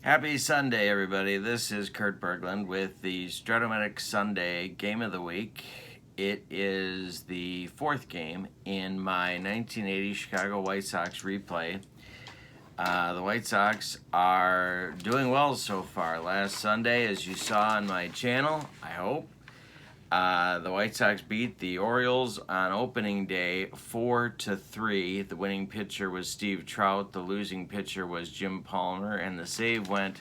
Happy Sunday, everybody. This is Kurt Berglund with the Strat O Matic Sunday Game of the Week. It is the fourth game in my 1980 Chicago White Sox replay. The White Sox are doing well so far. Last Sunday, as you saw on my channel, I hope, the White Sox beat the Orioles on opening day 4-3. The winning pitcher was Steve Trout. The losing pitcher was Jim Palmer, and the save went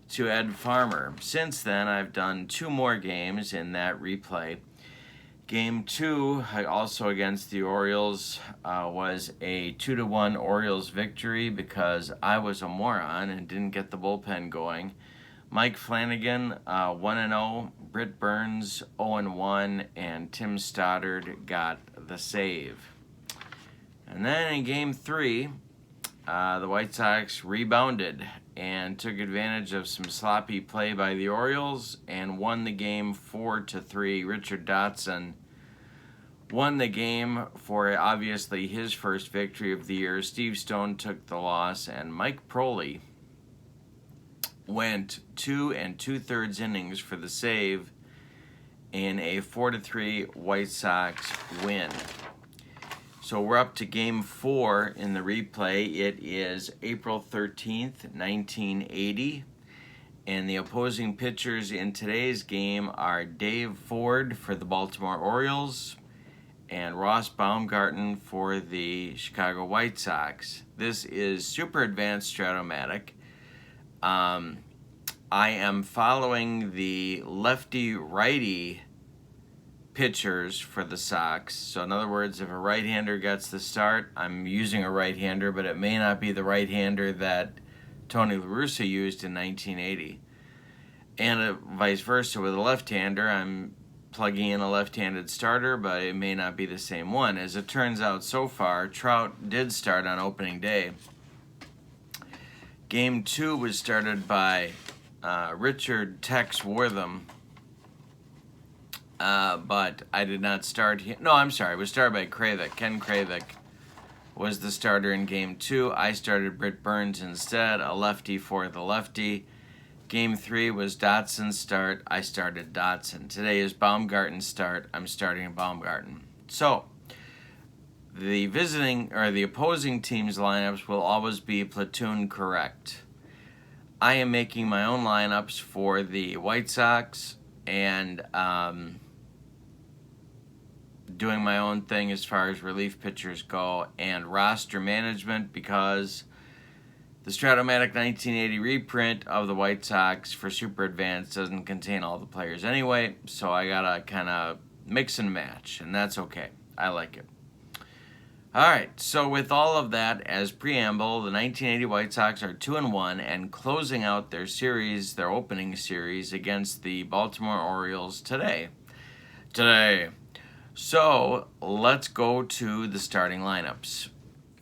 to Ed Farmer. Since then, I've done two more games in that replay. Game 2, also against the Orioles, was a 2-1 Orioles victory because I was a moron and didn't get the bullpen going. Mike Flanagan, 1-0, Britt Burns, 0-1, and Tim Stoddard got the save. And then in Game 3, the White Sox rebounded and took advantage of some sloppy play by the Orioles and won the game 4-3. Richard Dotson won the game for obviously his first victory of the year. Steve Stone took the loss, and Mike Proley went 2 2/3 innings for the save in a 4-3 White Sox win. So we're up to Game 4 in the replay. It is April 13th, 1980. And the opposing pitchers in today's game are Dave Ford for the Baltimore Orioles and Ross Baumgarten for the Chicago White Sox. This is super advanced Strat O Matic. I am following the lefty-righty pitchers for the Sox. So in other words, if a right-hander gets the start, I'm using a right-hander, but it may not be the right-hander that Tony La Russa used in 1980. And vice versa with a left-hander, I'm plugging in a left-handed starter, but it may not be the same one. As it turns out so far, Trout did start on opening day. Game 2 was started by Richard Tex Wortham, but I did not start him. No, I'm sorry. It was started by Kravik. Ken Kravik was the starter in Game 2. I started Britt Burns instead, a lefty for the lefty. Game 3 was Dotson's start. I started Dotson. Today is Baumgarten's start. I'm starting Baumgarten. So, the opposing team's lineups will always be platoon correct. I am making my own lineups for the White Sox and doing my own thing as far as relief pitchers go and roster management because the Strat O Matic 1980 reprint of the White Sox for Super Advanced doesn't contain all the players anyway, so I gotta kind of mix and match, and that's okay. I like it. Alright, so with all of that as preamble, the 1980 White Sox are 2-1 and closing out their series, their opening series against the Baltimore Orioles today. So, let's go to the starting lineups.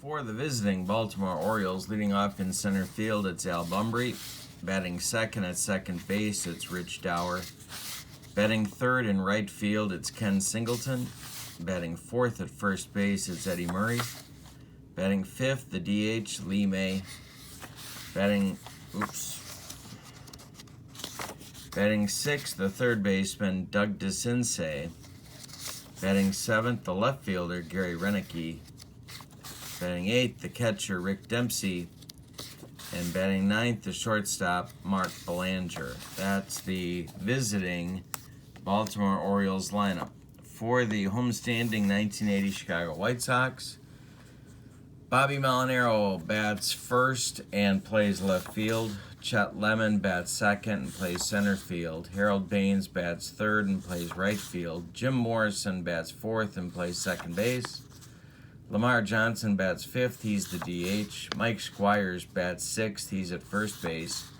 For the visiting Baltimore Orioles, leading off in center field, it's Al Bumbry. Batting second at second base, it's Rich Dower. Batting third in right field, it's Ken Singleton. Batting fourth at first base, it's Eddie Murray. Batting fifth, the DH, Lee May. Batting sixth, the third baseman, Doug DeCinces. Batting seventh, the left fielder, Gary Renicky. Batting eighth, the catcher, Rick Dempsey. And batting ninth, the shortstop, Mark Belanger. That's the visiting Baltimore Orioles lineup. For the homestanding 1980 Chicago White Sox, Bobby Molinaro bats first and plays left field. Chet Lemon bats second and plays center field. Harold Baines bats third and plays right field. Jim Morrison bats fourth and plays second base. Lamar Johnson bats fifth, he's the DH. Mike Squires bats sixth, he's at first base.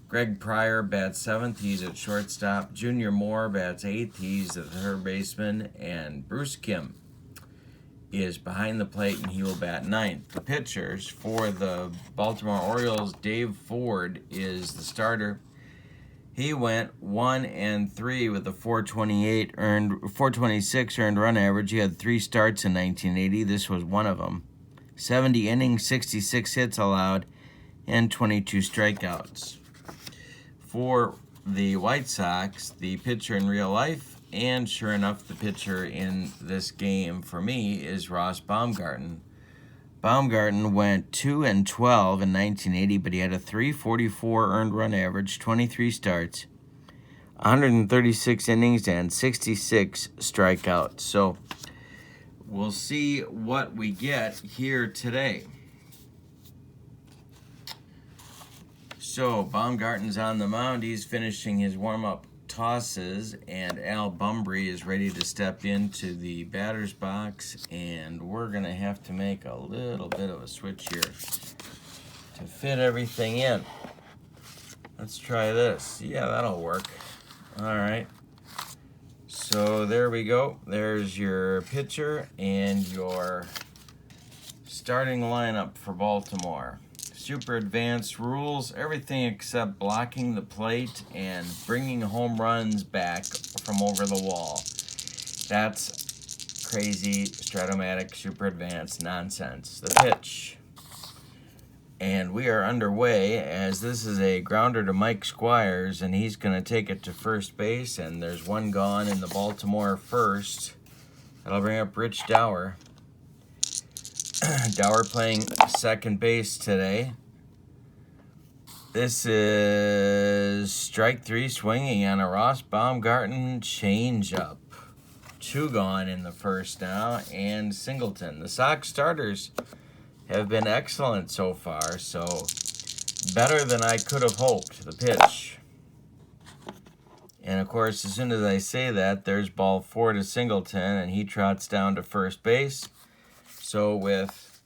Greg Pryor bats seventh, he's at shortstop. Junior Moore bats eighth, he's the third baseman. And Bruce Kim is behind the plate and he will bat ninth. The pitchers for the Baltimore Orioles, Dave Ford is the starter. He went 1-3 with a 426 earned run average. He had 3 starts in 1980. This was one of them. 70 innings, 66 hits allowed, and 22 strikeouts. For the White Sox, the pitcher in real life, and sure enough, the pitcher in this game for me is Ross Baumgarten. Baumgarten went 2-12 in 1980, but he had a 344 earned run average, 23 starts, 136 innings, and 66 strikeouts. So we'll see what we get here today. So Baumgarten's on the mound. He's finishing his warm-up tosses, and Al Bumbry is ready to step into the batter's box, and we're going to have to make a little bit of a switch here to fit everything in. Let's try this. Yeah, that'll work. All right. So there we go. There's your pitcher and your starting lineup for Baltimore. Super advanced rules, everything except blocking the plate and bringing home runs back from over the wall. That's crazy, Strat O Matic, super advanced nonsense. The pitch. And we are underway as this is a grounder to Mike Squires, and he's going to take it to first base, and there's one gone in the Baltimore first. That'll bring up Rich Dower. Dower playing second base today. This is strike three, swinging on a Ross Baumgarten changeup. Two gone in the first now, and Singleton. The Sox starters have been excellent so far, so better than I could have hoped. The pitch. And of course, as soon as I say that, there's ball 4 to Singleton, and he trots down to first base. So with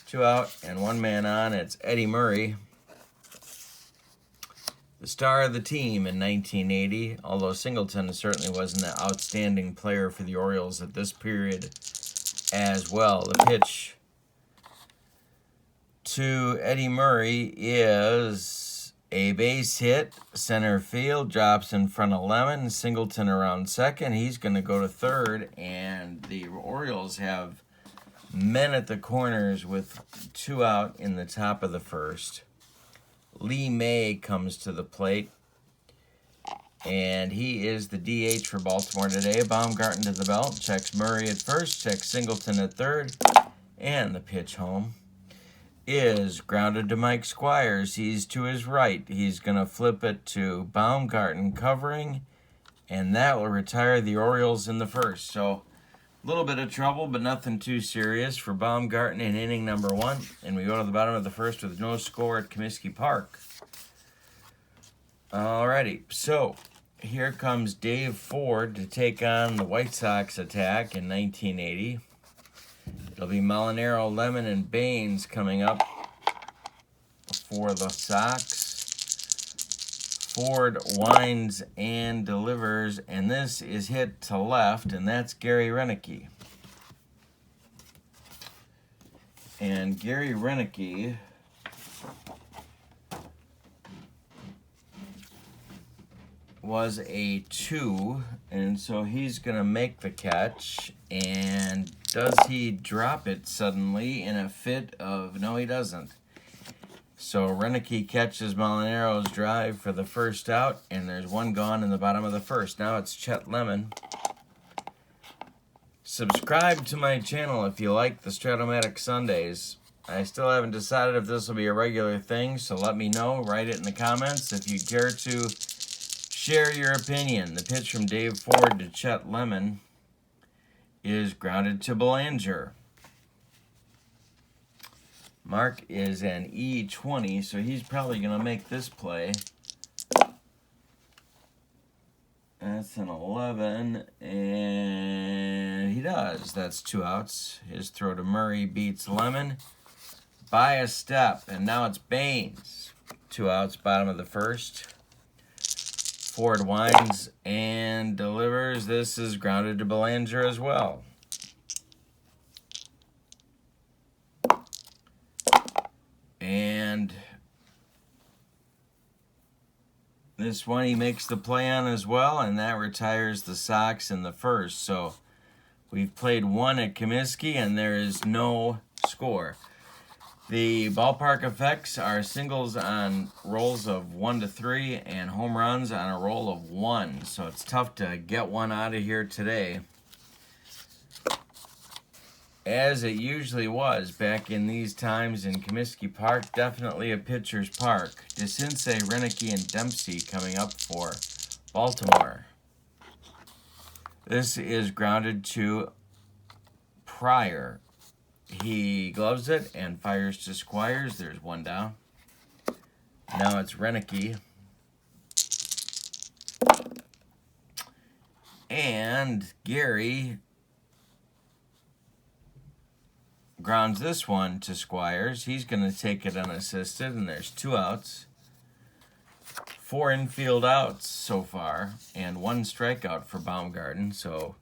2 out and 1 man on, it's Eddie Murray, the star of the team in 1980, although Singleton certainly wasn't an outstanding player for the Orioles at this period as well. The pitch to Eddie Murray is a base hit, center field, drops in front of Lemon, Singleton around second. He's going to go to third, and the Orioles have men at the corners with 2 out in the top of the first. Lee May comes to the plate, and he is the DH for Baltimore today. Baumgarten to the belt, checks Murray at first, checks Singleton at third, and the pitch home is grounded to Mike Squires. He's to his right. He's going to flip it to Baumgarten covering, and that will retire the Orioles in the first. So a little bit of trouble, but nothing too serious for Baumgarten in inning number 1. And we go to the bottom of the first with no score at Comiskey Park. Alrighty, so here comes Dave Ford to take on the White Sox attack in 1980. It'll be Molinaro, Lemon, and Baines coming up for the Sox. Ford winds and delivers, and this is hit to left, and that's Gary Renicky. And Gary Renicky was a 2, and so he's going to make the catch. And does he drop it suddenly in a fit of... No, he doesn't. So Renicky catches Molinaro's drive for the first out, and there's 1 gone in the bottom of the first. Now it's Chet Lemon. Subscribe to my channel if you like the Strat O Matic Sundays. I still haven't decided if this will be a regular thing, so let me know. Write it in the comments if you care to share your opinion. The pitch from Dave Ford to Chet Lemon is grounded to Belanger. Mark is an E20, so he's probably going to make this play. That's an 11, and he does. That's 2 outs. His throw to Murray beats Lemon by a step, and now it's Baines. 2 outs, bottom of the first. Ford winds and delivers. This is grounded to Belanger as well. And this one he makes the play on as well, and that retires the Sox in the first. So we've played 1 at Comiskey, and there is no score. The ballpark effects are singles on rolls of 1 to 3 and home runs on a roll of 1. So it's tough to get one out of here today, as it usually was back in these times in Comiskey Park. Definitely a pitcher's park. DeCinces, Renicky, and Dempsey coming up for Baltimore. This is grounded to Pryor. He gloves it and fires to Squires. There's one down. Now it's Renicky. And Gary grounds this one to Squires. He's going to take it unassisted, and there's 2 outs. 4 infield outs so far, and 1 strikeout for Baumgarten. So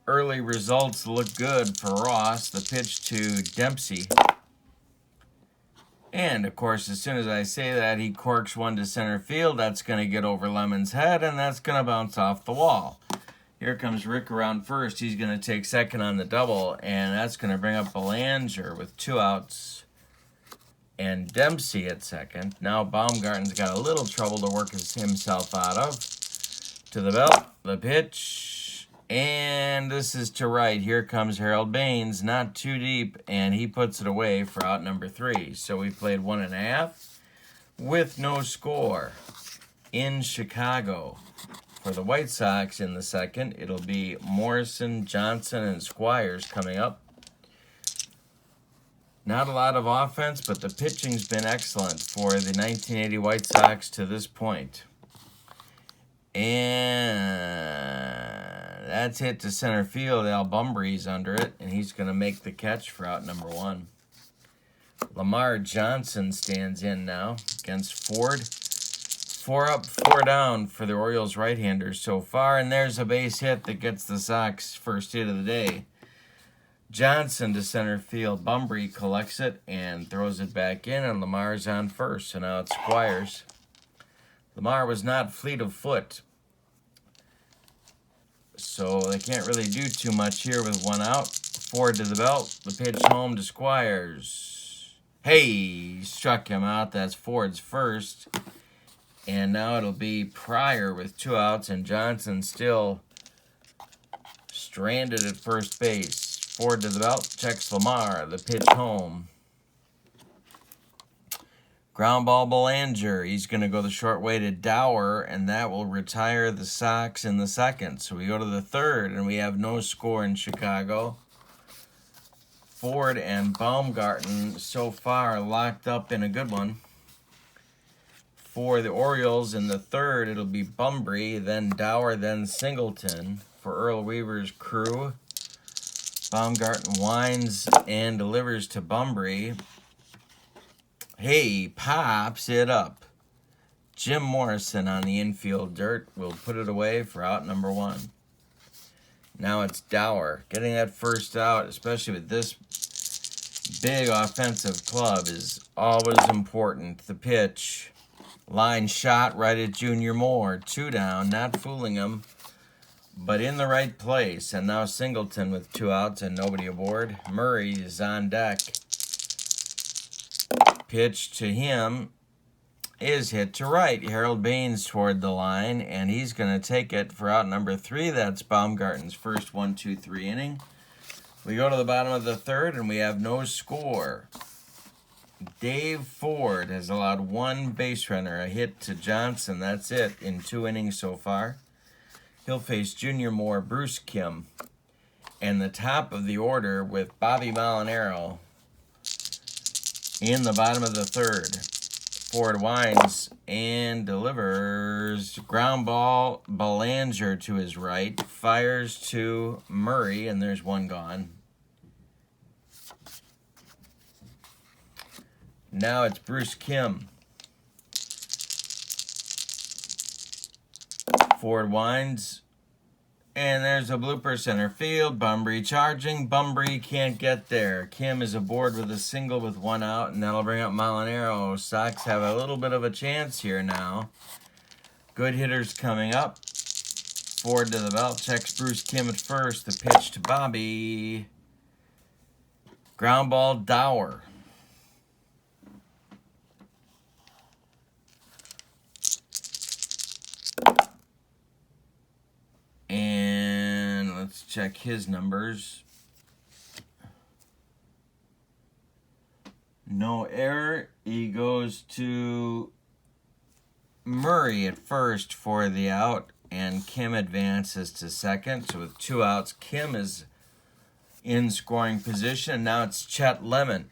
early results look good for Ross. The pitch to Dempsey. And, of course, as soon as I say that, he corks one to center field. That's going to get over Lemon's head, and that's going to bounce off the wall. Here comes Rick around first. He's going to take second on the double, and that's going to bring up Belanger with 2 outs and Dempsey at second. Now Baumgarten's got a little trouble to work himself out of. To the belt, the pitch, and this is to right. Here comes Harold Baines, not too deep, and he puts it away for out number 3. So we played 1.5 with no score in Chicago. For the White Sox in the second, it'll be Morrison, Johnson, and Squires coming up. Not a lot of offense, but the pitching's been excellent for the 1980 White Sox to this point. And that's hit to center field. Al Bumbry's under it, and he's going to make the catch for out number 1. Lamar Johnson stands in now against Ford. 4 up, 4 down for the Orioles right-handers so far, and there's a base hit that gets the Sox first hit of the day. Johnson to center field. Bumbry collects it and throws it back in, and Lamar's on first. So now it's Squires. Lamar was not fleet of foot, so they can't really do too much here with 1 out. Ford to the belt. The pitch home to Squires. Hey, struck him out. That's Ford's first. And now it'll be Pryor with 2 outs, and Johnson still stranded at first base. Ford to the belt, checks Lamar, the pitch home. Ground ball Belanger. He's going to go the short way to Dower, and that will retire the Sox in the second. So we go to the third, and we have no score in Chicago. Ford and Baumgarten so far locked up in a good one. For the Orioles in the third, it'll be Bumbry, then Dower, then Singleton. For Earl Weaver's crew, Baumgarten winds and delivers to Bumbry. Hey, pops it up. Jim Morrison on the infield dirt will put it away for out number 1. Now it's Dower. Getting that first out, especially with this big offensive club, is always important. The pitch. Line shot right at Junior Moore. 2 down, not fooling him, but in the right place. And now Singleton with 2 outs and nobody aboard. Murray is on deck. Pitch to him is hit to right. Harold Baines toward the line, and he's going to take it for out number 3. That's Baumgarten's first 1-2-3 inning. We go to the bottom of the third, and we have no score. Dave Ford has allowed 1 base runner, a hit to Johnson. That's it in 2 innings so far. He'll face Junior Moore, Bruce Kim, and the top of the order with Bobby Molinaro in the bottom of the third. Ford winds and delivers. Ground ball, Belanger to his right. Fires to Murray, and there's 1 gone. Now it's Bruce Kim. Ford winds, and there's a blooper center field. Bumbry charging. Bumbry can't get there. Kim is aboard with a single with 1 out, and that'll bring up Molinaro. Sox have a little bit of a chance here now. Good hitters coming up. Ford to the belt, checks Bruce Kim at first. The pitch to Bobby. Ground ball, Dower. check his numbers. No error. He goes to Murray at first for the out, and Kim advances to second. So with 2 outs, Kim is in scoring position. Now it's Chet Lemon.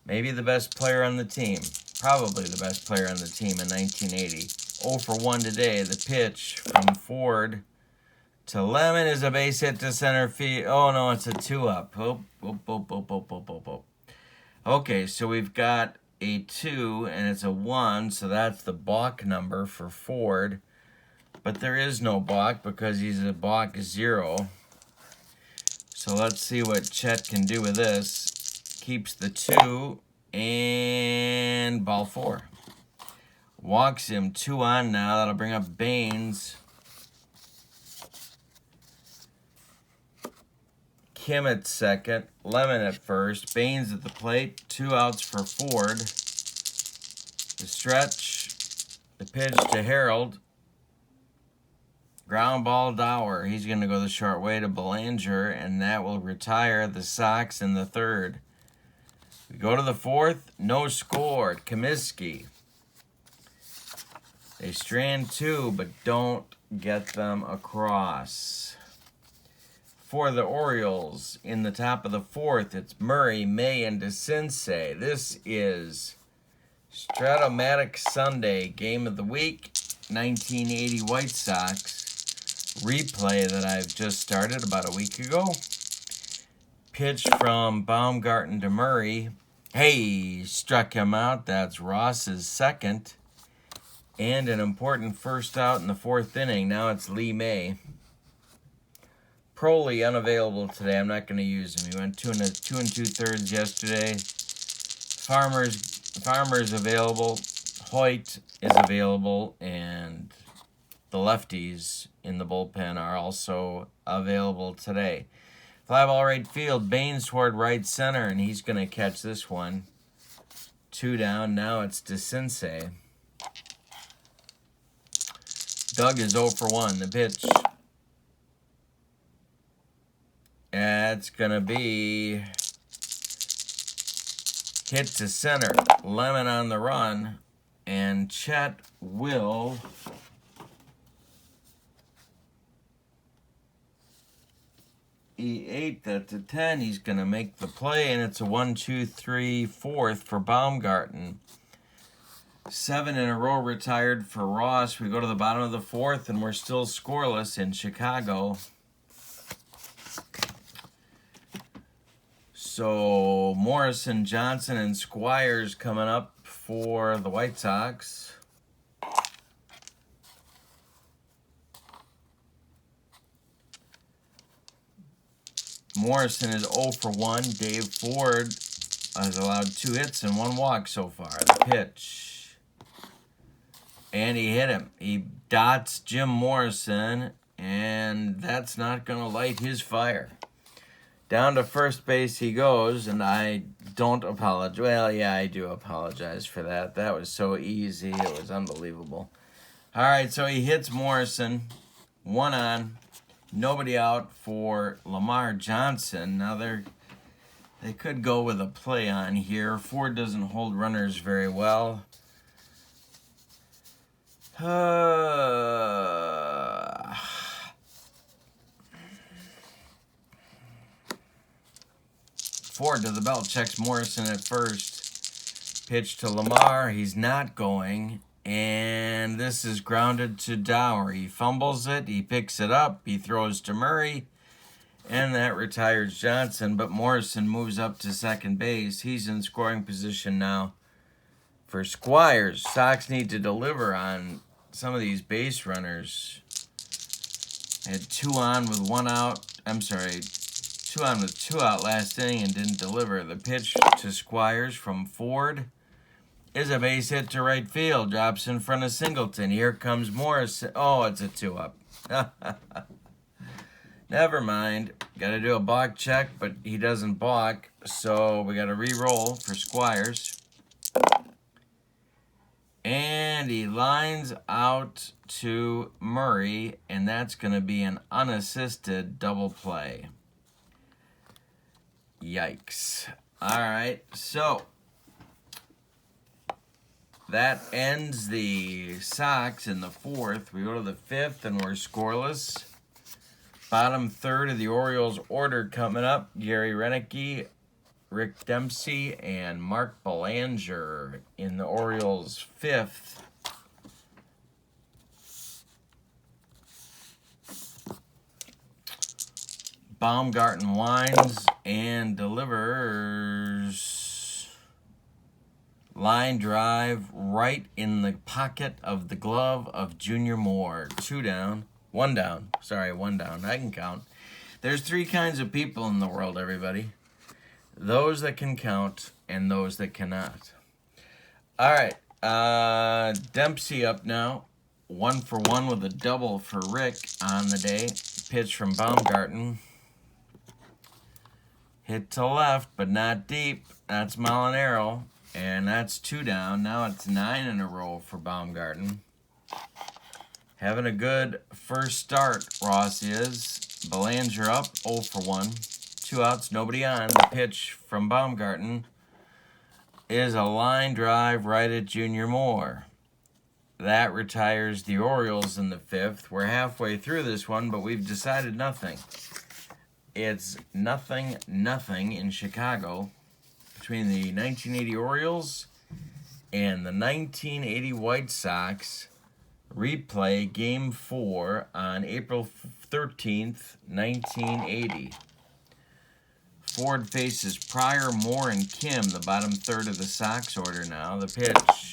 Maybe the best player on the team. Probably the best player on the team in 1980. 0 for 1 today. The pitch from Ford to Lemon is a base hit to center field. Oh, no, it's a 2-up. Okay, so we've got a 2 and it's a 1, so that's the balk number for Ford. But there is no balk because he's a balk 0. So let's see what Chet can do with this. Keeps the 2 and ball 4. Walks him 2 on now. That'll bring up Baines. Kim at second, Lemon at first, Baines at the plate, 2 outs for Ford. The stretch, the pitch to Harold. Ground ball Dower. He's going to go the short way to Belanger, and that will retire the Sox in the 3rd. We go to the 4th, no score. Comiskey. They strand 2, but don't get them across. For the Orioles, in the top of the 4th, it's Murray, May, and DeCinces. This is Strat O Matic Sunday, game of the week, 1980 White Sox. Replay that I've just started about a week ago. Pitch from Baumgarten to Murray. Hey, struck him out. That's Ross's second. And an important first out in the 4th inning. Now it's Lee May. Proly unavailable today. I'm not going to use him. He went 2 2/3 yesterday. Farmer's available. Hoyt is available, and the lefties in the bullpen are also available today. Fly ball right field. Baines toward right center, and he's going to catch this one. 2 down. Now it's DeCinces. Doug is 0 for 1. The pitch. It's going to be hit to center. Lemon on the run. And Chet will E8 that to 10. He's going to make the play, and it's a 1, 2, 3, 4th for Baumgarten. 7 in a row retired for Ross. We go to the bottom of the 4th, and we're still scoreless in Chicago. So Morrison, Johnson, and Squires coming up for the White Sox. Morrison is 0 for 1. Dave Ford has allowed 2 hits and 1 walk so far. The pitch. And he hit him. He dots Jim Morrison, and that's not going to light his fire. Down to first base he goes, and I don't apologize. Well, yeah, I do apologize for that. That was so easy. It was unbelievable. All right, so he hits Morrison. 1 on. Nobody out for Lamar Johnson. Now they could go with a play on here. Ford doesn't hold runners very well. Ford to the belt, checks Morrison at first. Pitch to Lamar. He's not going. And this is grounded to Dower. He fumbles it. He picks it up. He throws to Murray. And that retires Johnson. But Morrison moves up to second base. He's in scoring position now for Squires. Sox need to deliver on some of these base runners. I had 2 on with 1 out. I'm sorry, 2 on with 2 out last inning and didn't deliver. The pitch to Squires from Ford is a base hit to right field. Drops in front of Singleton. Here comes Morrison. Oh, it's a 2-up. Never mind. Got to do a balk check, but he doesn't balk. So we got to re-roll for Squires. And And he lines out to Murray, and that's going to be an unassisted double play. Yikes. All right, so that ends the Sox in the fourth. We go to the fifth, and we're scoreless. Bottom third of the Orioles order coming up. Gary Renicky, Rick Dempsey, and Mark Belanger in the Orioles' fifth. Baumgarten winds and delivers. Line drive right in the pocket of the glove of Junior Moore. One down. I can count. There's three kinds of people in the world, everybody. Those that can count and those that cannot. All right. Dempsey up now. 1 for 1 with a double for Rick on the day. Pitch from Baumgarten. Hit to left, but not deep. That's Molinaro. And that's 2 down. Now it's 9 in a row for Baumgarten. Having a good first start, Ross is. Belanger up, 0 for 1. 2 outs, nobody on. The pitch from Baumgarten is a line drive right at Junior Moore. That retires the Orioles in the fifth. We're halfway through this one, but we've decided nothing. It's 0-0 in Chicago between the 1980 Orioles and the 1980 White Sox. Replay Game 4 on April 13th, 1980. Ford faces Pryor, Moore, and Kim, the bottom third of the Sox order now. The pitch.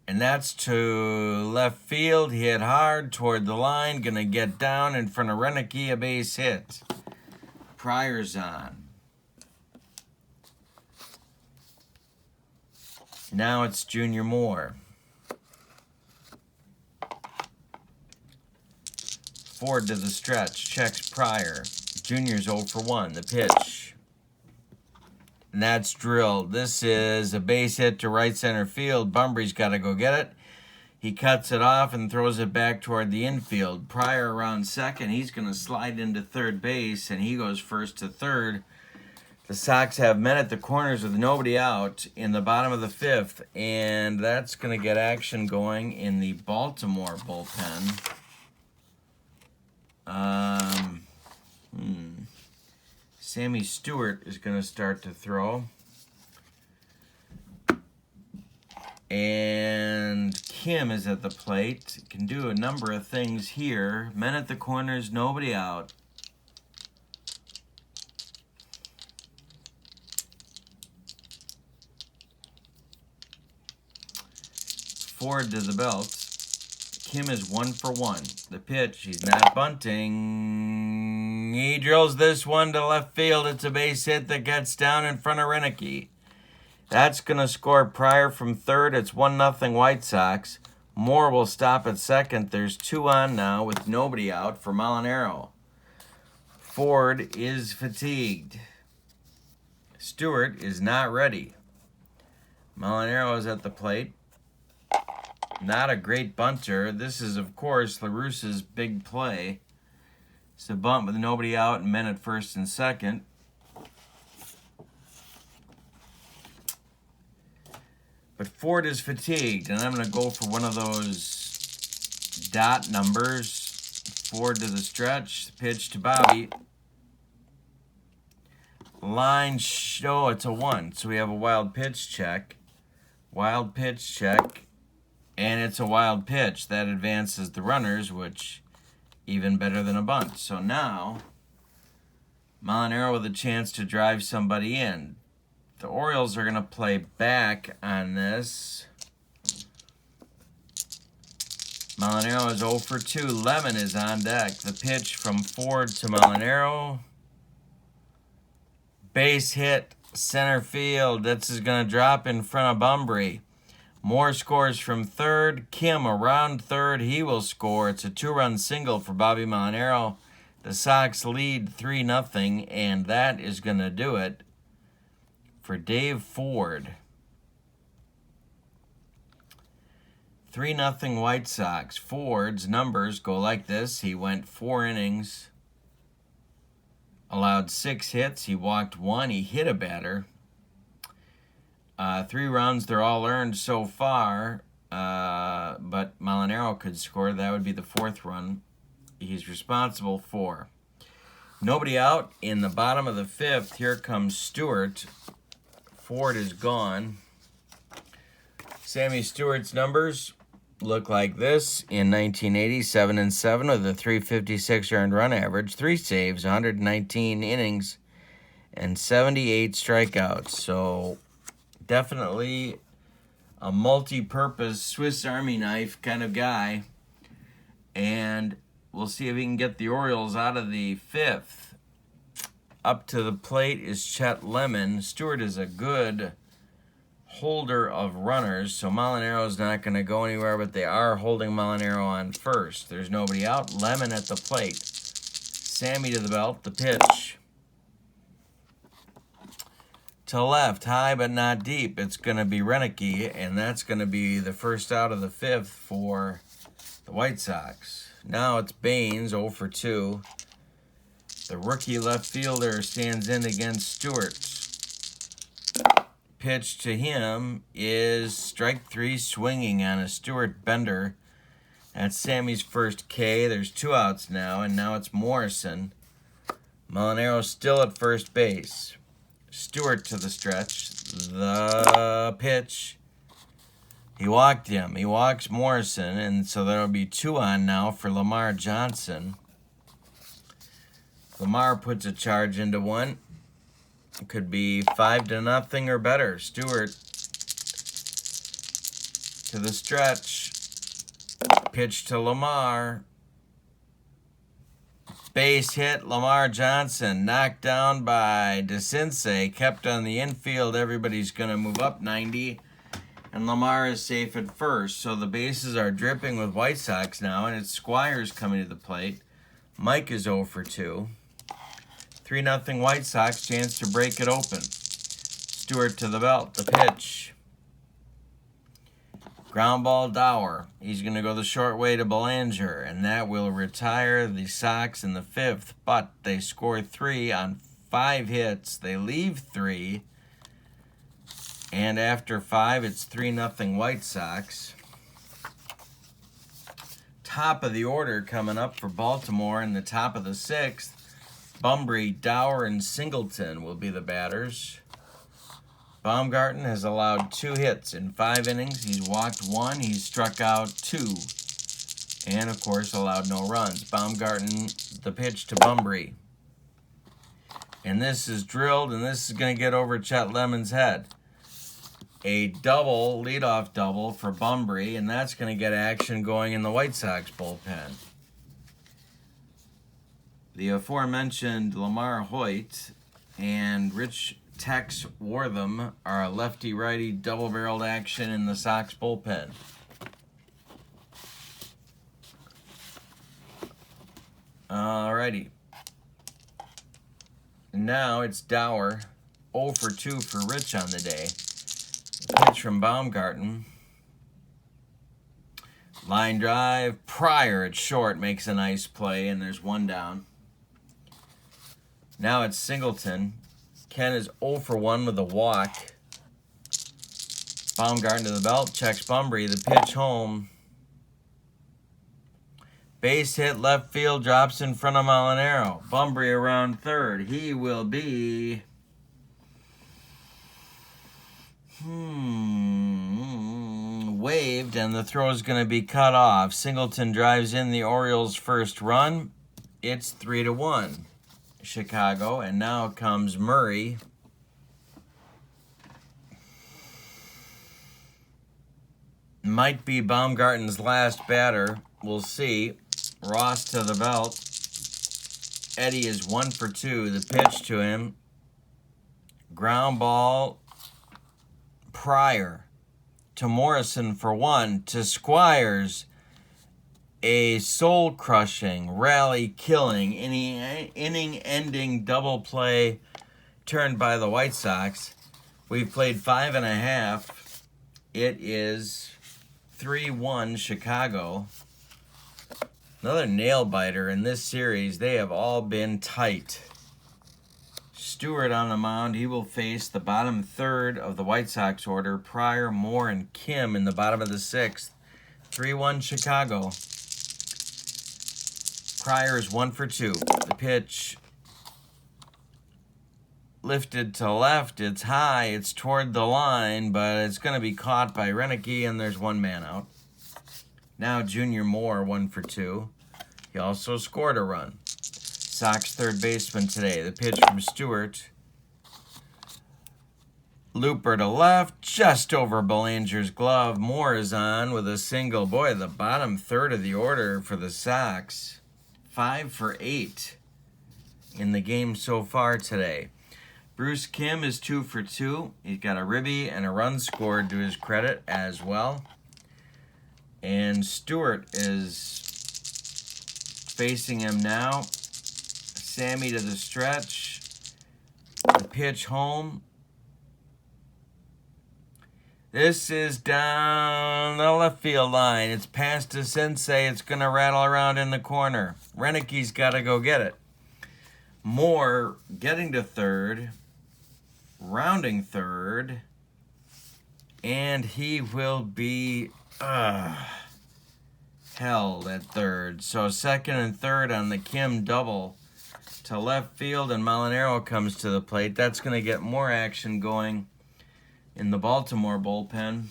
And that's to left field. He hit hard toward the line. Going to get down in front of Renicky, a base hit. Pryor's on. Now it's Junior Moore. Ford to the stretch. Checks Pryor. Junior's 0 for 1. The pitch. And that's drilled. This is a base hit to right center field. Bumbrie's got to go get it. He cuts it off and throws it back toward the infield. Pryor around second. He's going to slide into third base, and he goes first to third. The Sox have men at the corners with nobody out in the bottom of the fifth, and that's going to get action going in the Baltimore bullpen. Sammy Stewart is going to start to throw. And Kim is at the plate. Can do a number of things here. Men at the corners, nobody out. Ford to the belt. Kim is 1 for 1. The pitch, he's not bunting. He drills this one to left field. It's a base hit that gets down in front of Renicky. That's going to score Pryor from third. It's 1-0 White Sox. Moore will stop at second. There's 2 on now with nobody out for Molinaro. Ford is fatigued. Stewart is not ready. Molinaro is at the plate. Not a great bunter. This is, of course, LaRusse's big play. It's a bunt with nobody out and men at first and second. But Ford is fatigued, and I'm going to go for one of those dot numbers. Ford to the stretch. Pitch to Bobby. Line show, it's a 1. So we have a wild pitch check. Wild pitch check. And it's a wild pitch. That advances the runners, which even better than a bunt. So now, Molinaro with a chance to drive somebody in. The Orioles are going to play back on this. Molinaro is 0 for 2. Lemon is on deck. The pitch from Ford to Molinaro. Base hit, center field. This is going to drop in front of Bumbry. Moore scores from third. Kim around third. He will score. It's a 2-run single for Bobby Molinaro. The Sox lead 3-0, and that is going to do it for Dave Ford. 3-0 White Sox. Ford's numbers go like this. He went 4 innings, allowed 6 hits. He walked 1. He hit a batter. 3 runs. They're all earned so far, but Molinaro could score. That would be the 4th run he's responsible for. Nobody out in the bottom of the 5th. Here comes Stewart. Ford is gone. Sammy Stewart's numbers look like this. In 1980, 7-7 with a 356 earned run average, 3 saves, 119 innings, and 78 strikeouts. So definitely a multi-purpose Swiss Army knife kind of guy. And we'll see if he can get the Orioles out of the 5th. Up to the plate is Chet Lemon. Stewart is a good holder of runners, so Molinaro's not going to go anywhere, but they are holding Molinaro on first. There's nobody out. Lemon at the plate. Sammy to the belt. The pitch. To left, high but not deep. It's going to be Renicky, and that's going to be the first out of the 5th for the White Sox. Now it's Baines, 0 for 2. The rookie left fielder stands in against Stewart. Pitch to him is strike 3, swinging on a Stewart bender. That's Sammy's first K. There's 2 outs now, and now it's Morrison. Molinaro still at first base. Stewart to the stretch. The pitch. He walked him. He walks Morrison, and so there will be 2 on now for Lamar Johnson. Lamar puts a charge into 1. It could be 5-0 or better. Stewart to the stretch. Pitch to Lamar. Base hit. Lamar Johnson knocked down by DeCinces. Kept on the infield. Everybody's going to move up 90. And Lamar is safe at first. So the bases are dripping with White Sox now. And it's Squires coming to the plate. Mike is 0 for 2. 3-0 White Sox, chance to break it open. Stewart to the belt, the pitch. Ground ball Dower. He's going to go the short way to Belanger, and that will retire the Sox in the 5th, but they score 3 on 5 hits. They leave 3, and after 5, it's 3-0 White Sox. Top of the order coming up for Baltimore in the top of the 6th. Bumbry, Dower, and Singleton will be the batters. Baumgarten has allowed 2 hits in 5 innings. He's walked 1. He's struck out 2. And, of course, allowed no runs. Baumgarten, the pitch to Bumbry. And this is drilled, and this is going to get over Chet Lemon's head. A double, leadoff double for Bumbry, and that's going to get action going in the White Sox bullpen. The aforementioned Lamar Hoyt and Rich Tex Wortham are a lefty-righty double-barreled action in the Sox bullpen. Alrighty. Now it's Dower, 0 for 2 for Rich on the day. Pitch from Baumgarten. Line drive. Pryor at short makes a nice play, and there's 1 down. Now it's Singleton. Ken is 0 for 1 with a walk. Baumgarten to the belt, checks Bumbry. The pitch home. Base hit, left field, drops in front of Molinaro. Bumbry around third. He will be... waved, and the throw is going to be cut off. Singleton drives in the Orioles' first run. It's 3-1. Chicago, and now comes Murray. Might be Baumgarten's last batter. We'll see. Ross to the belt. Eddie is 1 for 2. The pitch to him. Ground ball. Pryor to Morrison for 1. To Squires. A soul-crushing, rally-killing, inning-ending double play turned by the White Sox. We've played 5.5. It is 3-1 Chicago. Another nail biter in this series. They have all been tight. Stewart on the mound. He will face the bottom third of the White Sox order. Pryor, Moore, and Kim in the bottom of the sixth. 3-1 Chicago. Pryor is 1 for 2. The pitch lifted to left. It's high. It's toward the line, but it's going to be caught by Renicky, and there's one man out. Now Junior Moore, 1 for 2. He also scored a run. Sox third baseman today. The pitch from Stewart. Looper to left, just over Belanger's glove. Moore is on with a single. Boy, the bottom third of the order for the Sox. 5 for 8 in the game so far today. Bruce Kim is 2 for 2. He's got a ribby and a run scored to his credit as well. And Stewart is facing him now. Sammy to the stretch. The pitch home. This is down the left field line. It's past to Sensei. It's going to rattle around in the corner. Renicky's got to go get it. Moore getting to third. Rounding third. And he will be held at third. So second and third on the Kim double to left field, and Molinaro comes to the plate. That's going to get more action going in the Baltimore bullpen.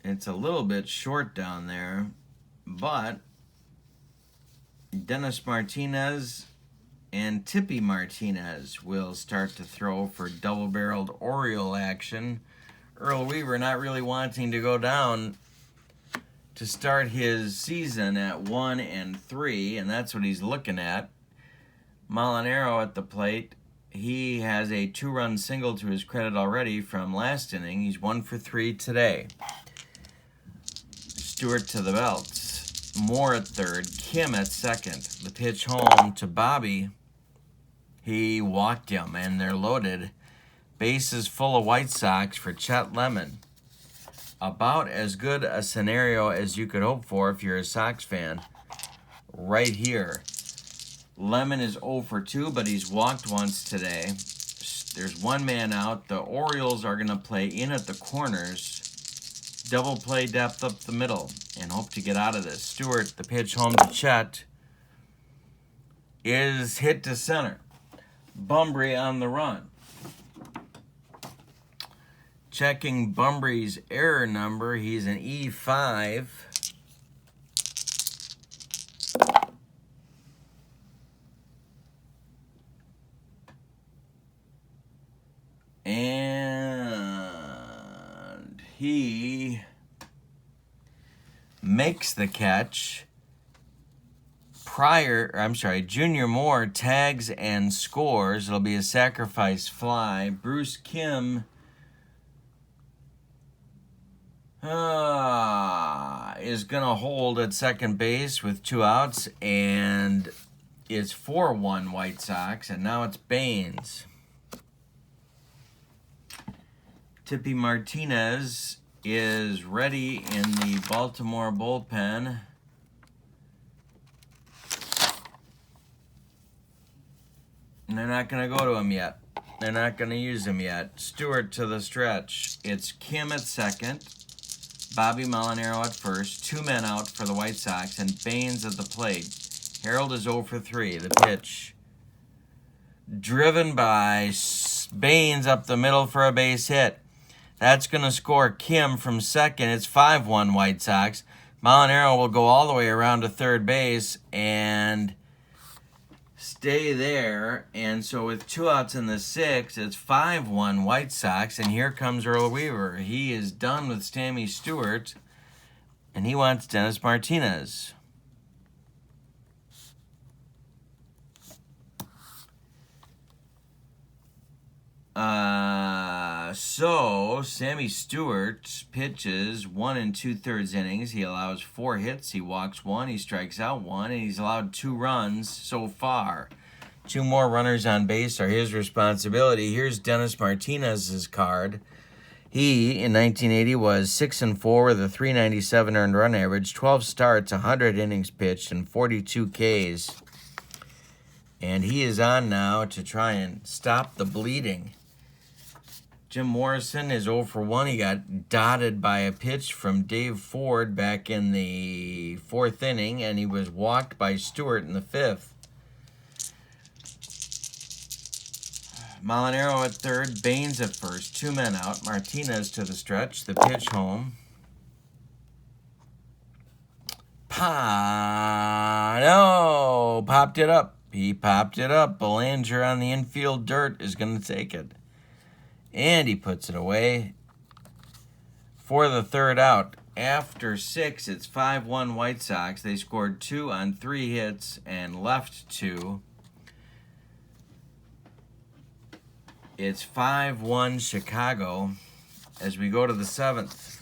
It's a little bit short down there, but Dennis Martinez and Tippy Martinez will start to throw for double-barreled Oriole action. Earl Weaver not really wanting to go down to start his season at 1-3, and that's what he's looking at. Molinaro at the plate. He has a 2-run single to his credit already from last inning. He's 1 for 3 today. Stewart to the belt. Moore at third. Kim at second. The pitch home to Bobby. He walked him, and they're loaded. Bases full of White Sox for Chet Lemon. About as good a scenario as you could hope for if you're a Sox fan. Right here. Lemon is 0 for 2, but he's walked once today. There's one man out. The Orioles are going to play in at the corners. Double play depth up the middle and hope to get out of this. Stewart, the pitch home to Chet, is hit to center. Bumbry on the run. Checking Bumbry's error number, he's an E5. And he makes the catch. Junior Moore tags and scores. It'll be a sacrifice fly. Bruce Kim is going to hold at second base with 2 outs, and it's 4-1 White Sox, and now it's Baines. Tippy Martinez is ready in the Baltimore bullpen. And they're not going to go to him yet. They're not going to use him yet. Stewart to the stretch. It's Kim at second. Bobby Molinaro at first. 2 men out for the White Sox. And Baines at the plate. Harold is 0 for 3. The pitch. Driven by Baines up the middle for a base hit. That's going to score Kim from second. It's 5-1 White Sox. Molinaro will go all the way around to third base and stay there. And so with 2 outs in the 6th, it's 5-1 White Sox. And here comes Earl Weaver. He is done with Sammy Stewart, and he wants Dennis Martinez. So Sammy Stewart pitches 1 2/3 innings. He allows 4 hits. He walks 1. He strikes out 1, and he's allowed 2 runs so far. 2 more runners on base are his responsibility. Here's Dennis Martinez's card. He, in 1980, was 6-4 with a 397 earned run average, 12 starts, 100 innings pitched, and 42 Ks. And he is on now to try and stop the bleeding. Jim Morrison is 0 for 1. He got dotted by a pitch from Dave Ford back in the 4th inning, and he was walked by Stewart in the 5th. Molinaro at third, Baines at first, 2 men out. Martinez to the stretch, the pitch home. Popped it up. He popped it up. Belanger on the infield dirt is going to take it. And he puts it away for the 3rd out. After 6, it's 5-1 White Sox. They scored 2 on 3 hits and left 2. It's 5-1 Chicago as we go to the 7th.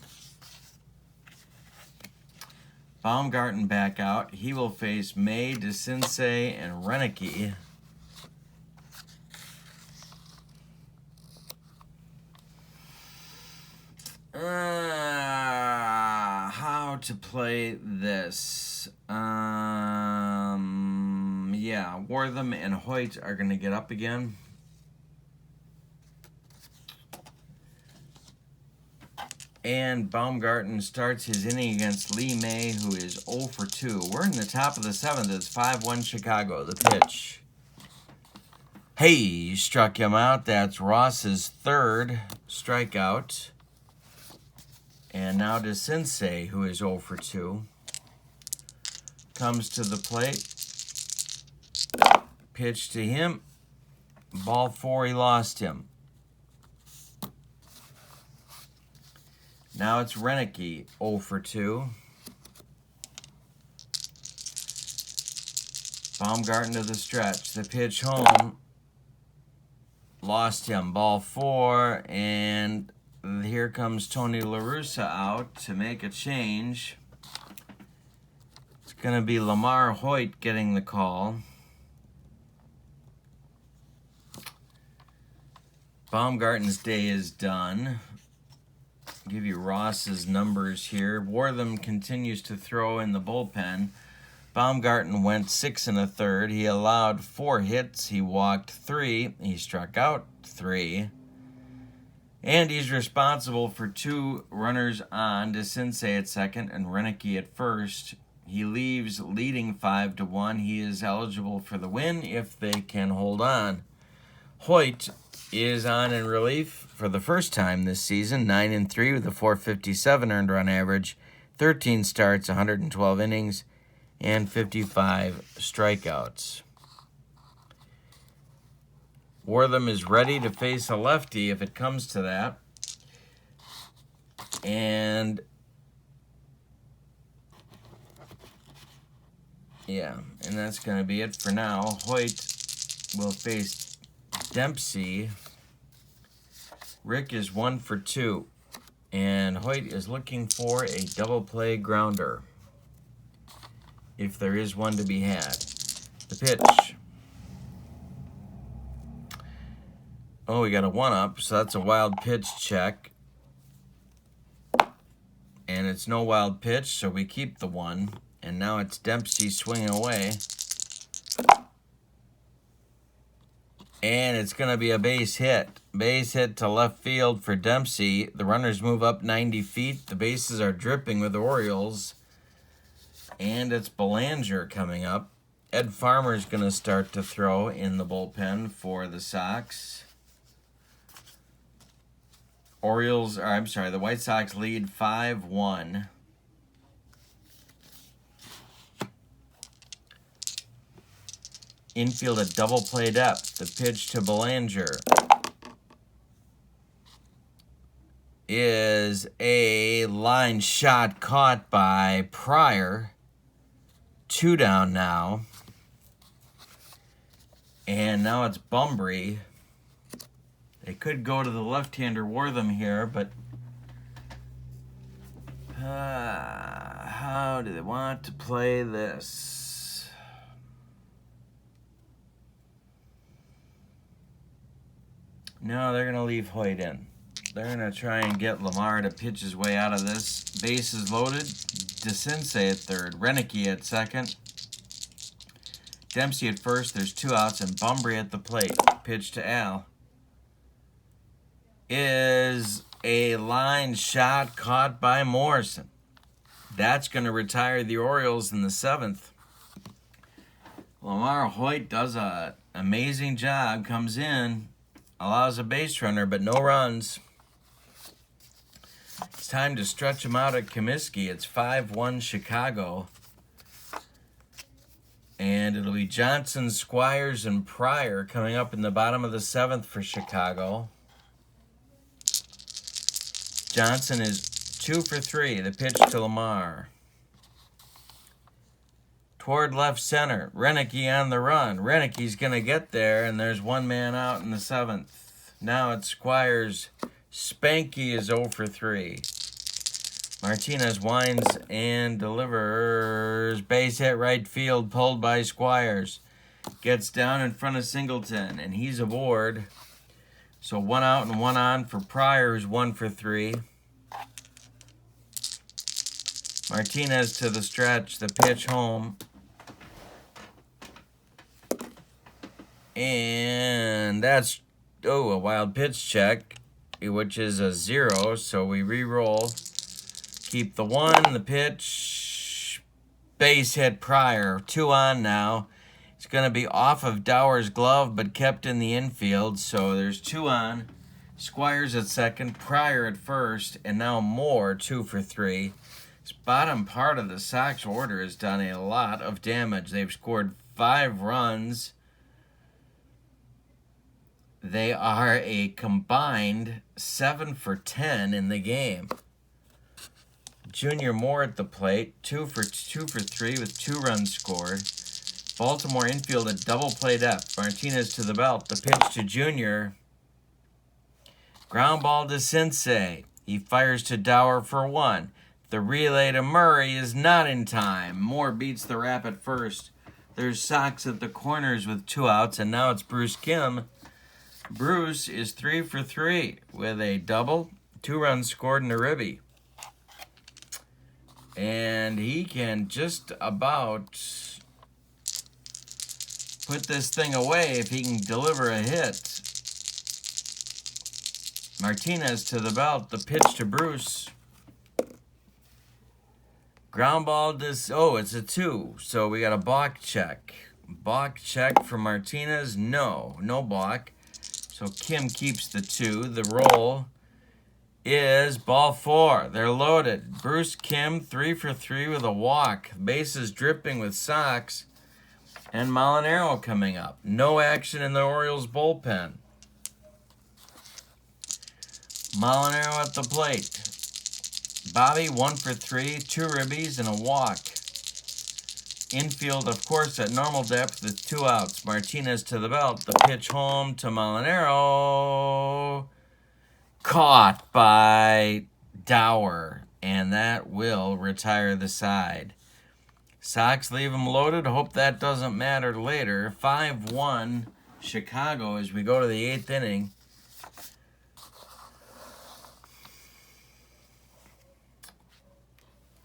Baumgarten back out. He will face May, DeCinces, and Renicky. How to play this? Yeah, Wortham and Hoyt are going to get up again. And Baumgarten starts his inning against Lee May, who is 0 for 2. We're in the top of the 7th. It's 5-1 Chicago. The pitch. Hey, struck him out. That's Ross's 3rd strikeout. And now DeCinces, who is 0 for 2, comes to the plate. Pitch to him. Ball 4, he lost him. Now it's Renicky, 0 for 2. Baumgarten to the stretch. The pitch home. Lost him. Ball 4. And here comes Tony La Russa out to make a change. It's going to be Lamar Hoyt getting the call. Baumgarten's day is done. Give you Ross's numbers here. Wortham continues to throw in the bullpen. Baumgarten went 6 1/3. He allowed 4 hits. He walked 3. He struck out 3. And he's responsible for 2 runners on, DeCinces at second and Renicky at first. He leaves leading 5-1. He is eligible for the win if they can hold on. Hoyt is on in relief for the first time this season, 9-3 with a 457 earned run average, 13 starts, 112 innings, and 55 strikeouts. Wortham is ready to face a lefty if it comes to that. And yeah, and that's going to be it for now. Hoyt will face Dempsey. Rick is 1 for 2. And Hoyt is looking for a double play grounder, if there is one to be had. The pitch. Oh, we got a 1-up, so that's a wild pitch check. And it's no wild pitch, so we keep the 1. And now it's Dempsey swinging away. And it's going to be a base hit. Base hit to left field for Dempsey. The runners move up 90 feet. The bases are dripping with the Orioles. And it's Belanger coming up. Ed Farmer's going to start to throw in the bullpen for the Sox. The White Sox lead 5-1. Infield at double play depth. The pitch to Belanger is a line shot caught by Pryor. 2 down now. And now it's Bumbry. They could go to the left-hander Wortham here, but how do they want to play this? No, they're going to leave Hoyt in. They're going to try and get Lamar to pitch his way out of this. Bases loaded. DeCinces at third. Renicky at second. Dempsey at first. There's 2 outs. And Bumbry at the plate. Pitch to Al. Is a line shot caught by Morrison. That's going to retire the Orioles in the 7th. Lamar Hoyt does an amazing job. Comes in. Allows a base runner, but no runs. It's time to stretch him out at Comiskey. It's 5-1 Chicago. And it'll be Johnson, Squires, and Pryor coming up in the bottom of the 7th for Chicago. Johnson is 2 for 3. The pitch to Lamar. Toward left center. Renicky on the run. Renicky's going to get there, and there's 1 man out in the 7th. Now it's Squires. Spanky is 0 for 3. Martinez winds and delivers. Base hit right field, pulled by Squires. Gets down in front of Singleton, and he's aboard. So 1 out and 1 on for Pryor, who's 1 for 3. Martinez to the stretch, the pitch home. And that's, a wild pitch check, which is a 0, so we re-roll. Keep the 1, the pitch, base hit Pryor. 2 on now. It's going to be off of Dower's glove, but kept in the infield, so there's 2 on. Squires at second, Pryor at first, and now Moore, 2 for 3. This bottom part of the Sox order has done a lot of damage. They've scored 5 runs. They are a combined 7 for 10 in the game. Junior Moore at the plate, 2 for 3 with 2 runs scored. Baltimore infield at double play depth. Martinez to the belt. The pitch to Junior. Ground ball to Sensei. He fires to Dower for 1. The relay to Murray is not in time. Moore beats the rap at first. There's Sox at the corners with 2 outs, and now it's Bruce Kim. Bruce is 3 for 3 with a double, 2 runs scored, and a ribby. And he can just about put this thing away if he can deliver a hit. Martinez to the belt, the pitch to Bruce. Ground ball, it's a 2, so we got a balk check. Balk check for Martinez, no balk. So Kim keeps the 2. The roll is ball 4. They're loaded. Bruce Kim, 3 for 3 with a walk. Bases dripping with Sox. And Molinaro coming up. No action in the Orioles bullpen. Molinaro at the plate. Bobby, 1 for 3, 2 ribbies, and a walk. Infield, of course, at normal depth with 2 outs. Martinez to the belt. The pitch home to Molinaro. Caught by Dower. And that will retire the side. Sox leave him loaded. Hope that doesn't matter later. 5-1 Chicago as we go to the 8th inning.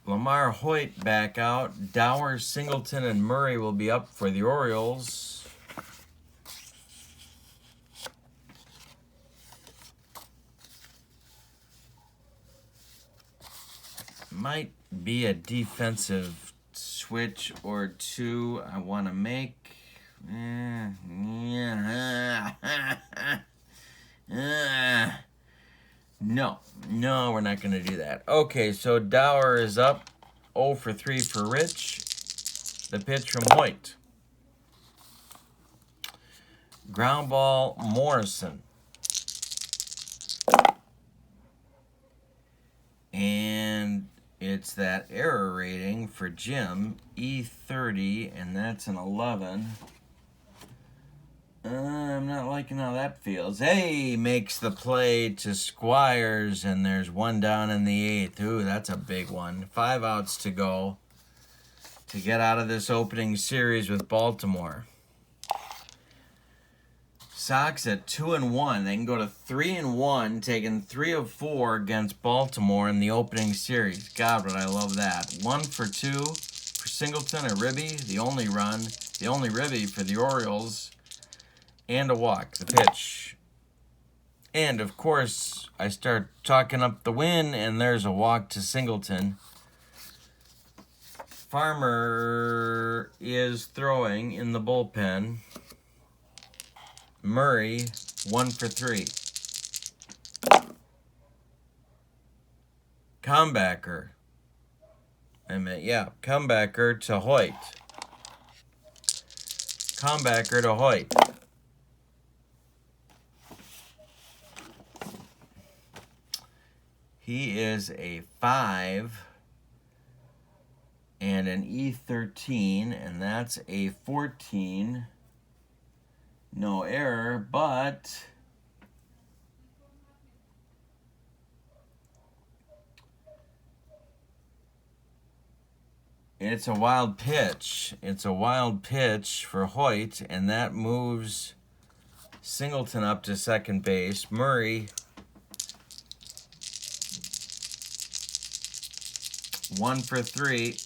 Lamar Hoyt back out. Dower, Singleton, and Murray will be up for the Orioles. Might be a defensive switch or 2 I want to make. No, we're not going to do that. Okay, so Dower is up. 0 for 3 for Rich. The pitch from Hoyt. Ground ball, Morrison. And it's that error rating for Jim, E30, and that's an 11. I'm not liking how that feels. Hey, makes the play to Squires, and there's 1 down in the 8th. Ooh, that's a big one. 5 outs to go to get out of this opening series with Baltimore. Sox at 2-1. They can go to 3-1, taking 3 of 4 against Baltimore in the opening series. God, but I love that. 1 for 2 for Singleton, a ribby, the only run, the only ribby for the Orioles, and a walk. The pitch. And of course, I start talking up the win, and there's a walk to Singleton. Farmer is throwing in the bullpen. Murray, 1 for 3. Comebacker. Comebacker to Hoyt. Comebacker to Hoyt. He is a 5 and an E13, and that's a 14. No error, but it's a wild pitch. It's a wild pitch for Hoyt, and that moves Singleton up to second base. Murray, 1 for 3.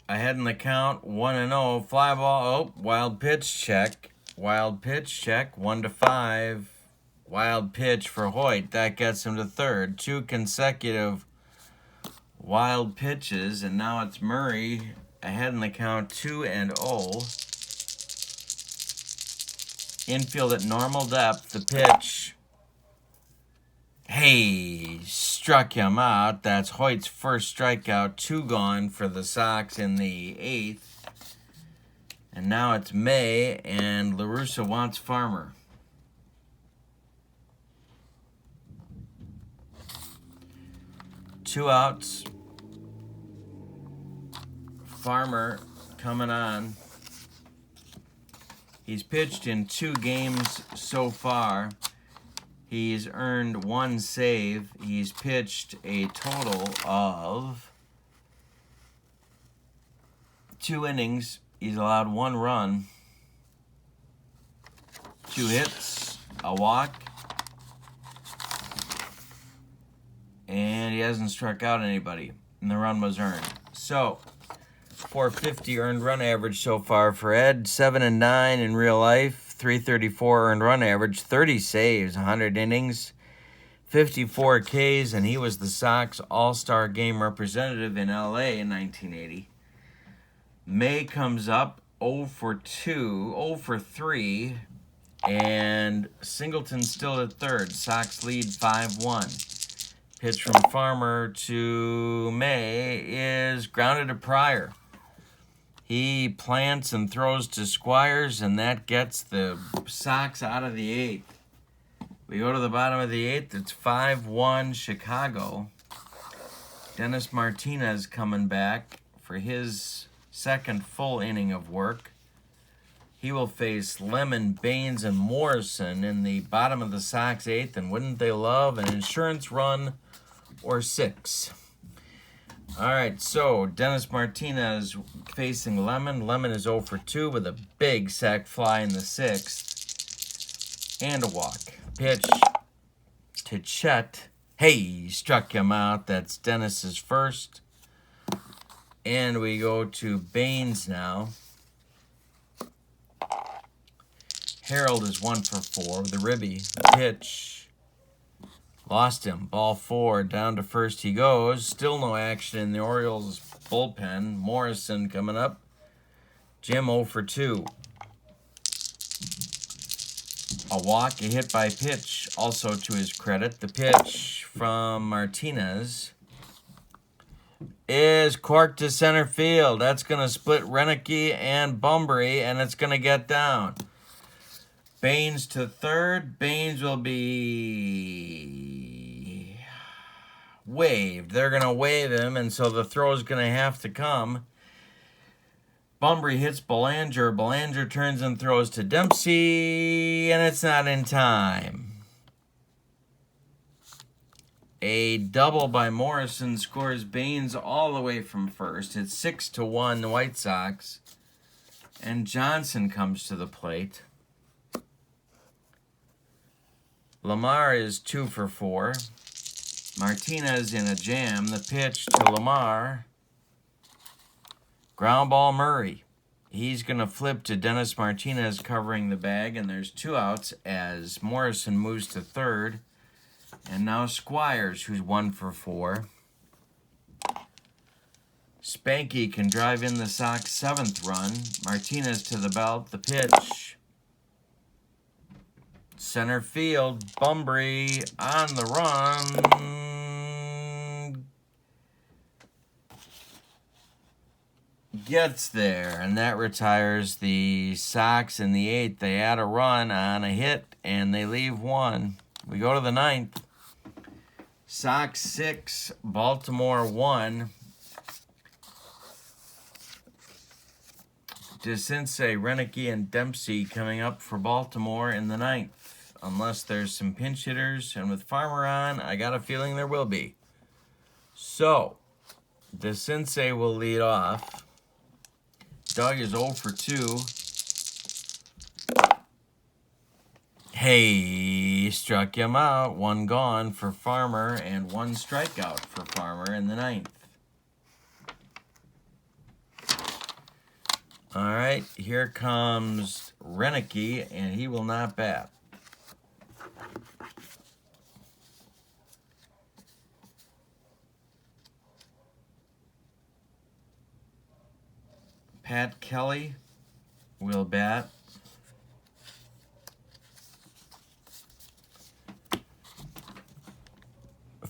Ahead in the count, 1-0. Fly ball. Oh, wild pitch check. Wild pitch check. 1-5. Wild pitch for Hoyt. That gets him to third. 2 consecutive wild pitches, and now it's Murray ahead in the count, 2-0. Infield at normal depth. The pitch. Hey, struck him out. That's Hoyt's first strikeout. 2 gone for the Sox in the 8th. And now it's May, and LaRussa wants Farmer. Two outs. Farmer coming on. He's pitched in 2 games so far. He's earned 1 save. He's pitched a total of 2 innings. He's allowed 1 run, 2 hits, a walk, and he hasn't struck out anybody, and the run was earned. So, 450 earned run average so far for Ed, 7-9 in real life, 334 earned run average, 30 saves, 100 innings, 54 Ks, and he was the Sox All-Star Game representative in LA in 1980. May comes up 0 for 2, 0 for 3, and Singleton still at third. Sox lead 5-1. Pitch from Farmer to May is grounded to Pryor. He plants and throws to Squires, and that gets the Sox out of the 8th. We go to the bottom of the 8th. It's 5-1 Chicago. Dennis Martinez coming back for his second full inning of work. He will face Lemon, Baines, and Morrison in the bottom of the Sox 8th, and wouldn't they love an insurance run or 6? All right, so Dennis Martinez facing Lemon. Lemon is 0 for 2 with a big sac fly in the 6th and a walk. Pitch to Chet. Hey, struck him out. That's Dennis's first. And we go to Baines now. Harold is 1 for 4 with a ribby. Pitch. Lost him. Ball 4. Down to first he goes. Still no action in the Orioles bullpen. Morrison coming up. Jim 0 for 2. A walk, a hit by pitch. Also to his credit. The pitch from Martinez is corked to center field. That's going to split Renicky and Bunbury, and it's going to get down. Baines to third. Baines will be waved. They're going to wave him, and so the throw is going to have to come. Bunbury hits Belanger. Belanger turns and throws to Dempsey, and it's not in time. A double by Morrison scores Baines all the way from first. It's 6-1 the White Sox. And Johnson comes to the plate. Lamar is 2 for 4. Martinez in a jam. The pitch to Lamar. Ground ball Murray. He's going to flip to Dennis Martinez covering the bag, and there's 2 outs as Morrison moves to third. And now Squires, who's 1 for 4. Spanky can drive in the Sox 7th run. Martinez to the belt. The pitch. Center field. Bunbury on the run. Gets there, and that retires the Sox in the 8th. They add a run on a hit, and they leave 1. We go to the 9th. Sox 6, Baltimore 1. DeCinces, Renicky, and Dempsey coming up for Baltimore in the 9th. Unless there's some pinch hitters, and with Farmer on, I got a feeling there will be. So, DeCinces will lead off. Doug is 0 for 2. Hey, struck him out. 1 gone for Farmer and 1 strikeout for Farmer in the 9th. All right, here comes Renicky, and he will not bat. Pat Kelly will bat.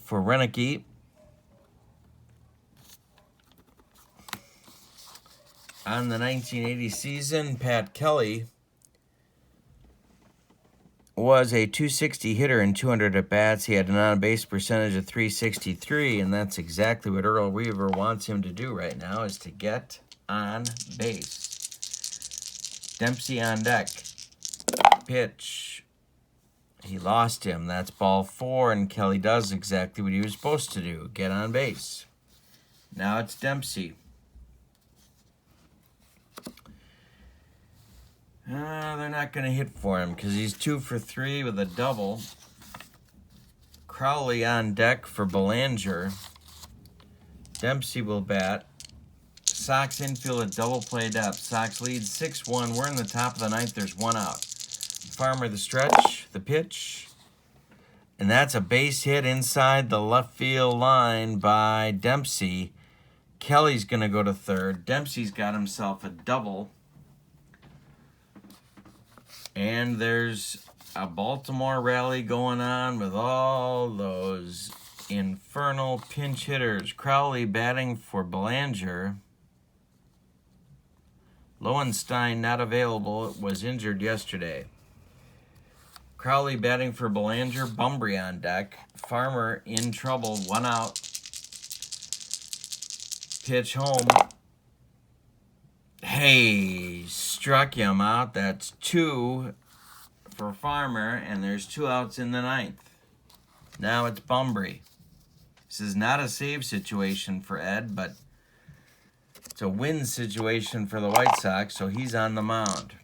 For Renicky, on the 1980 season, Pat Kelly was a .260 hitter in 200 at-bats. He had an on-base percentage of .363, and that's exactly what Earl Weaver wants him to do right now, is to get on base. Dempsey on deck. Pitch. He lost him. That's ball 4, and Kelly does exactly what he was supposed to do, get on base. Now it's Dempsey. They're not going to hit for him because he's 2 for 3 with a double. Crowley on deck for Belanger. Dempsey will bat. Sox infield at double play depth. Sox lead 6-1. We're in the top of the 9th. There's 1 out. Farmer the stretch, the pitch. And that's a base hit inside the left field line by Dempsey. Kelly's going to go to third. Dempsey's got himself a double. And there's a Baltimore rally going on with all those infernal pinch hitters. Crowley batting for Belanger. Lowenstein not available, was injured yesterday. Crowley batting for Belanger. Bunbury on deck. Farmer in trouble, 1 out. Pitch home. Hey, struck him out. That's 2 for Farmer, and there's 2 outs in the 9th. Now it's Bunbury. This is not a save situation for Ed, but it's a win situation for the White Sox, so he's on the mound.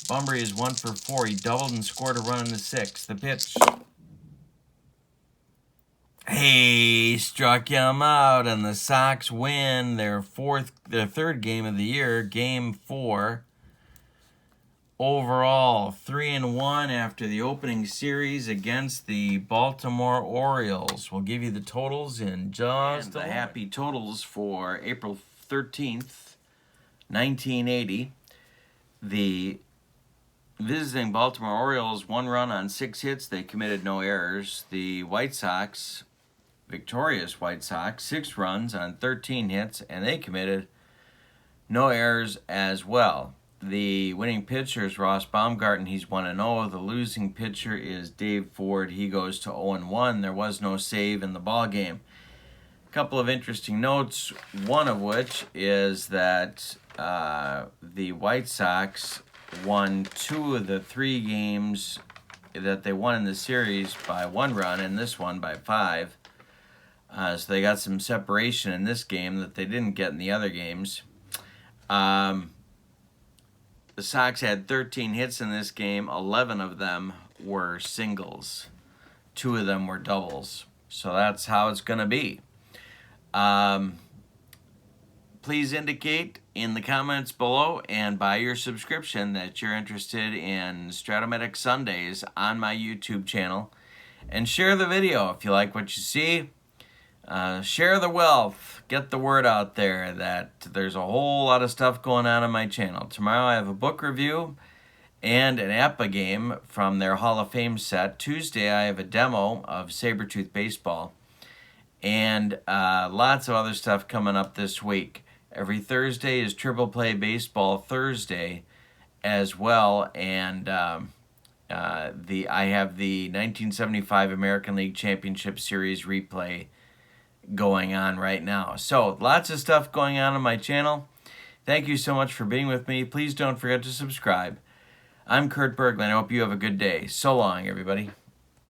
Bunbury is 1 for 4. He doubled and scored a run in the 6th. The pitch. Hey, struck him out, and the Sox win their 3rd game of the year, Game 4. Overall, 3-1 after the opening series against the Baltimore Orioles. We'll give you the totals in just the happy totals for April 13th, 1980. The visiting Baltimore Orioles, 1 run on 6 hits. They committed no errors. The White Sox, victorious White Sox, 6 runs on 13 hits, and they committed no errors as well. The winning pitcher is Ross Baumgarten. He's 1-0. The losing pitcher is Dave Ford. He goes to 0-1. There was no save in the ball game. A couple of interesting notes, one of which is that the White Sox won 2 of the 3 games that they won in the series by 1 run, and this one by 5. So they got some separation in this game that they didn't get in the other games. The Sox had 13 hits in this game. 11 of them were singles. 2 of them were doubles. So that's how it's going to be. Please indicate in the comments below and by your subscription that you're interested in Strat O Matic Sundays on my YouTube channel. And share the video if you like what you see. Share the wealth. Get the word out there that there's a whole lot of stuff going on my channel. Tomorrow I have a book review and an APA game from their Hall of Fame set. Tuesday I have a demo of Sabretooth Baseball. And lots of other stuff coming up this week. Every Thursday is Triple Play Baseball Thursday as well. And I have the 1975 American League Championship Series replay going on right now. So lots of stuff going on my channel. Thank you so much for being with me. Please don't forget to subscribe. I'm Kurt Berglund. I hope you have a good day. So long, everybody.